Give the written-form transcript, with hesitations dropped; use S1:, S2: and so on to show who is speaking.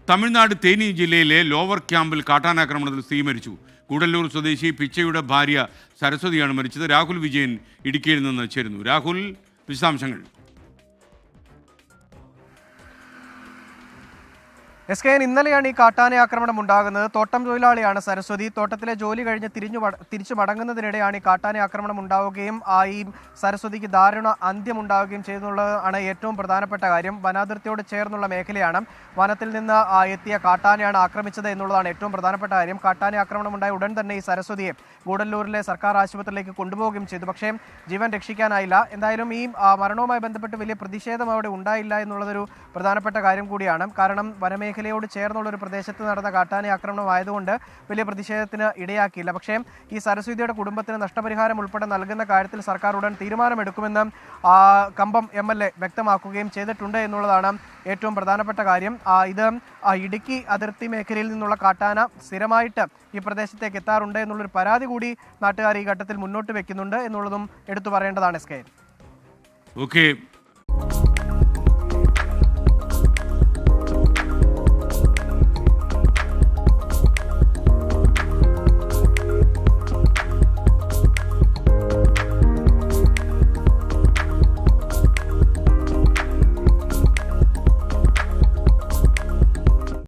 S1: തമിഴ്നാട് തേനി ജില്ലയിലെ ലോവർ ക്യാമ്പിൽ കാട്ടാനാക്രമണത്തിൽ സ്ത്രീ മരിച്ചു. കൂടല്ലൂർ സ്വദേശി പിച്ചയുടെ ഭാര്യ സരസ്വതിയാണ് മരിച്ചത്. രാഹുൽ വിജയൻ ഇടുക്കിയിൽ നിന്ന് ചേരുന്നു. രാഹുൽ, വിശദാംശങ്ങൾ.
S2: SKN ഇന്നലെയാണ് ഈ കാട്ടാന ആക്രമണം ഉണ്ടാകുന്നത്. തോട്ടം തൊഴിലാളിയാണ് സരസ്വതി. തോട്ടത്തിലെ ജോലി കഴിഞ്ഞ് തിരിച്ചു മടങ്ങുന്നതിനിടെയാണ് ഈ കാട്ടാന ആക്രമണം ഉണ്ടാവുകയും ഈ സരസ്വതിക്ക് ദാരുണ അന്ത്യമുണ്ടാവുകയും ചെയ്യുന്നുള്ളതാണ് ഏറ്റവും പ്രധാനപ്പെട്ട കാര്യം. വനാതിർത്തിയോട് ചേർന്നുള്ള മേഖലയാണ്. വനത്തിൽ നിന്ന് എത്തിയ കാട്ടാനയാണ് ആക്രമിച്ചത് എന്നുള്ളതാണ് ഏറ്റവും പ്രധാനപ്പെട്ട കാര്യം. കാട്ടാന ആക്രമണം ഉണ്ടായ ഉടൻ തന്നെ ഈ സരസ്വതിയെ ഗൂഡല്ലൂരിലെ സർക്കാർ ആശുപത്രിയിലേക്ക് കൊണ്ടുപോവുകയും ചെയ്തു. പക്ഷേ ജീവൻ രക്ഷിക്കാനായില്ല. എന്തായാലും ഈ മരണവുമായി ബന്ധപ്പെട്ട് വലിയ പ്രതിഷേധം അവിടെ ഉണ്ടായില്ല എന്നുള്ളതൊരു പ്രധാനപ്പെട്ട കാര്യം കൂടിയാണ്. കാരണം വനമേഖലയോട് ചേർന്നുള്ള ഒരു പ്രദേശത്ത് നടന്ന കാട്ടാന ആക്രമണം ആയതുകൊണ്ട് വലിയ പ്രതിഷേധത്തിന് ഇടയാക്കിയില്ല. പക്ഷേ ഈ സരസ്വതിയുടെ കുടുംബത്തിന് നഷ്ടപരിഹാരം ഉൾപ്പെടെ നൽകുന്ന കാര്യത്തിൽ സർക്കാർ ഉടൻ തീരുമാനമെടുക്കുമെന്ന് കമ്പം MLA വ്യക്തമാക്കുകയും ചെയ്തിട്ടുണ്ട് എന്നുള്ളതാണ് ഏറ്റവും പ്രധാനപ്പെട്ട കാര്യം. ഇത് ഇടുക്കി അതിർത്തി മേഖലയിൽ നിന്നുള്ള കാട്ടാന സ്ഥിരമായിട്ട് ഈ പ്രദേശത്തേക്ക് എത്താറുണ്ട് എന്നുള്ളൊരു പരാതി കൂടി നാട്ടുകാർ ഈ ഘട്ടത്തിൽ മുന്നോട്ട് വെക്കുന്നുണ്ട് എന്നുള്ളതും എടുത്തു പറയേണ്ടതാണ്. SKN.
S1: ഓക്കെ.